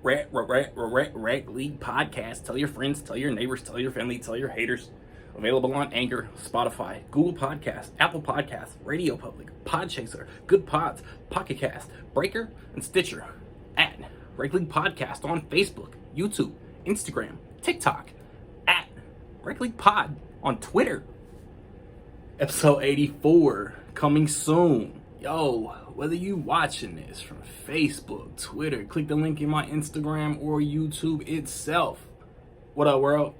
Rec League Podcast. Tell your friends, tell your neighbors, tell your family, tell your haters. Available on Anchor, Spotify, Google Podcasts, Apple Podcasts, Radio Public, Podchaser, Good Pods, Pocket Cast, Breaker, and Stitcher. At Rec League Podcast on Facebook, YouTube, Instagram, TikTok. At Rec League Pod on Twitter. Episode 84 coming soon. Yo, whether you watching this from Facebook, Twitter, click the link in my Instagram or YouTube itself. What up, world?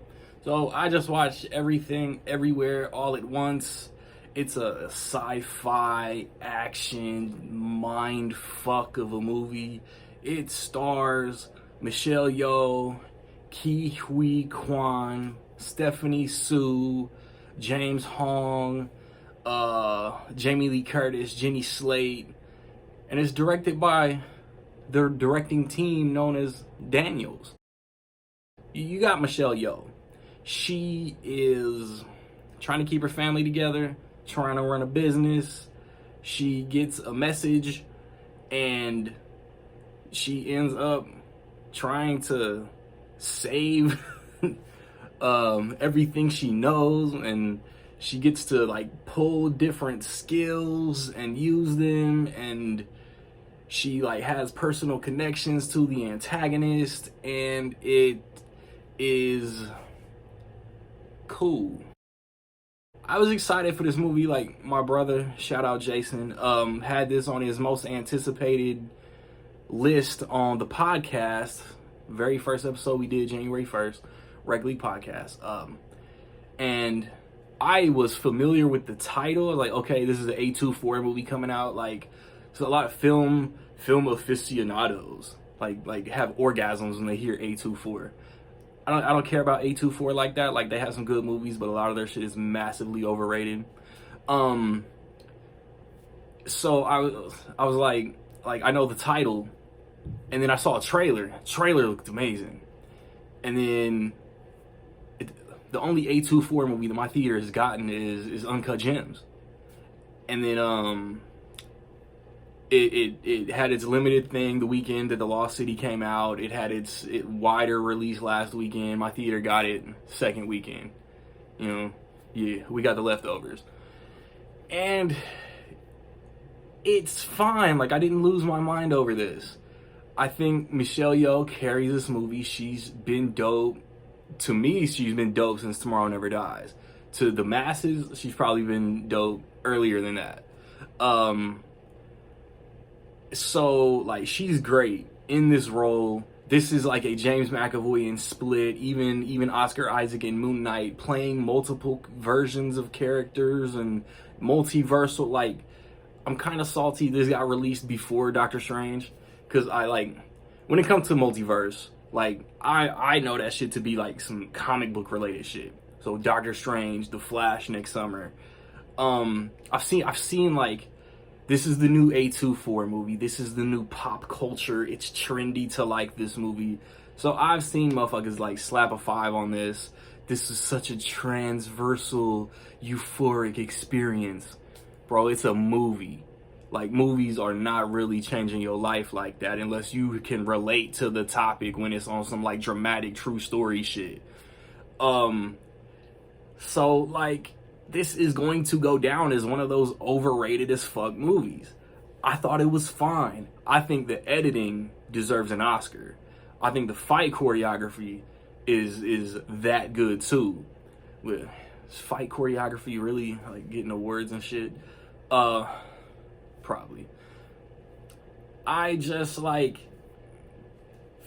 So I just watched Everything Everywhere All at Once. It's a sci-fi action mind fuck of a movie. It stars Michelle Yeoh, Ke Huy Quan, Stephanie Sue, James Hong, Jamie Lee Curtis, Jenny Slate, and it's directed by the directing team known as Daniels. You got Michelle Yeoh. She is trying to keep her family together, trying to run a business. She gets a message and she ends up trying to save everything she knows, and she gets to like pull different skills and use them, and she like has personal connections to the antagonist, and it is cool. I was excited for this movie. Like, my brother, shout out Jason, had this on his most anticipated list on the podcast. Very first episode we did, January 1st, Rec League Podcast. And I was familiar with the title. Like, okay, this is an A24 movie coming out. Like, so a lot of film aficionados like have orgasms when they hear A24. I don't care about A24 like that. Like, they have some good movies, but a lot of their shit is massively overrated. So I was like I know the title, and then I saw a trailer. Trailer looked amazing, and then the only A24 movie that my theater has gotten is Uncut Gems, and then It had its limited thing the weekend that The Lost City came out. It had its wider release last weekend. My theater got it second weekend. You know, yeah, we got the leftovers. And it's fine. Like, I didn't lose my mind over this. I think Michelle Yeoh carries this movie. She's been dope. To me, she's been dope since Tomorrow Never Dies. To the masses, she's probably been dope earlier than that. So, like, she's great in this role. This is like a James McAvoy in Split, even Oscar Isaac in Moon Knight, playing multiple versions of characters and multiversal. Like, I'm kind of salty this got released before Doctor Strange, because I like, when it comes to multiverse, like, I know that shit to be like some comic book related shit. So Doctor Strange, The Flash next summer. I've seen like, this is the new A24 movie. This is the new pop culture. It's trendy to like this movie. So I've seen motherfuckers like slap a 5 on this. This is such a transversal, euphoric experience. Bro, it's a movie. Like, movies are not really changing your life like that unless you can relate to the topic when it's on some like dramatic true story shit. So like, this is going to go down as one of those overrated as fuck movies. I thought it was fine. I think the editing deserves an Oscar. I think the fight choreography is that good too. With fight choreography really like getting awards and shit? Probably. I just like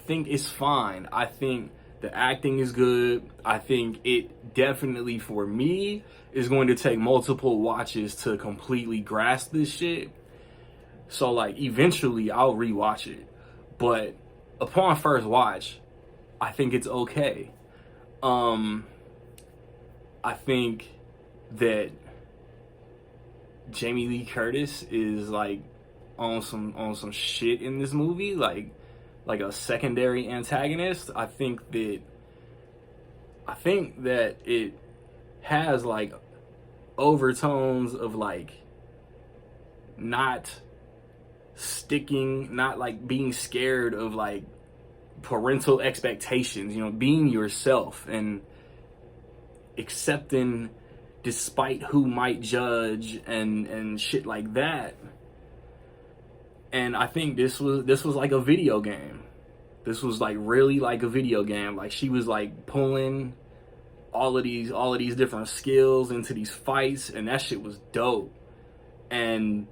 think it's fine. I think the acting is good. I think it definitely, for me, is going to take multiple watches to completely grasp this shit. So, like, eventually I'll rewatch it. But upon first watch, I think it's okay. I think that Jamie Lee Curtis is, like, on some shit in this movie. Like a secondary antagonist. I think that it has like overtones of like not sticking, not like being scared of like parental expectations, you know, being yourself and accepting despite who might judge and shit like that. And I think this was like a video game. This was like really like a video game. Like she was like pulling all of these different skills into these fights, and that shit was dope. And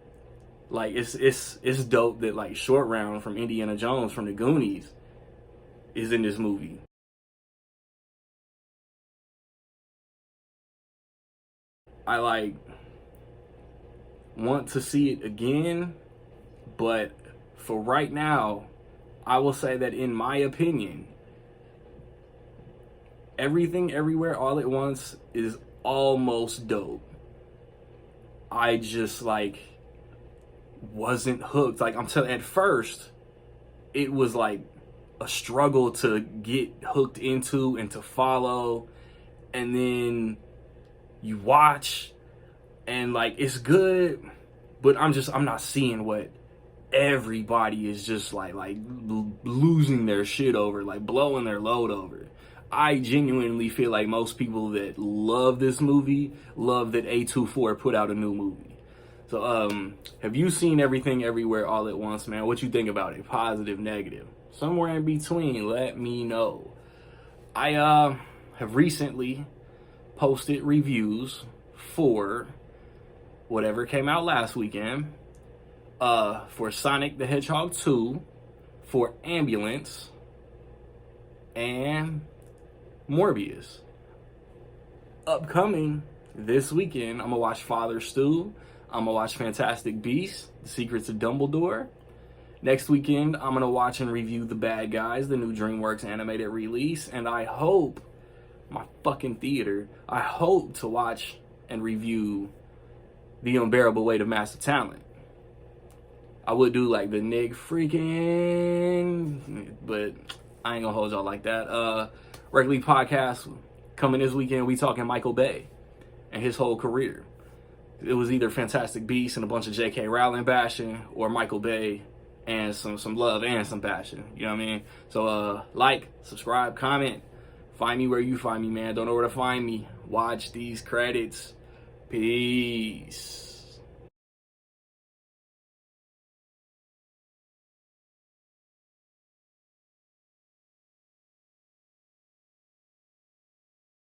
like it's dope that like Short Round from Indiana Jones from the Goonies is in this movie. I like want to see it again, but for right now, I will say that in my opinion, Everything Everywhere All at Once is almost dope. I just like wasn't hooked. Like I'm telling, at first it was like a struggle to get hooked into and to follow, and then you watch and like it's good, but I'm not seeing what everybody is just like losing their shit over, like blowing their load over. I genuinely feel like most people that love this movie love that A24 put out a new movie. So, have you seen Everything Everywhere All at Once, man? What you think about it? Positive, negative? Somewhere in between, let me know. I have recently posted reviews for whatever came out last weekend, for Sonic the Hedgehog 2, for Ambulance, and Morbius. Upcoming this weekend, I'm gonna watch Father Stew. I'm gonna watch Fantastic Beasts: The Secrets of Dumbledore. Next weekend, I'm gonna watch and review The Bad Guys, the new DreamWorks animated release, and I hope I hope to watch and review The Unbearable Weight of Massive Talent. I would do like the Nick freaking, but I ain't gonna hold y'all like that. Rec League Podcast coming this weekend. We talking Michael Bay and his whole career. It was either Fantastic Beasts and a bunch of J.K. Rowling bashing, or Michael Bay and some love and some passion. You know what I mean? So like, subscribe, comment. Find me where you find me, man. Don't know where to find me. Watch these credits. Peace.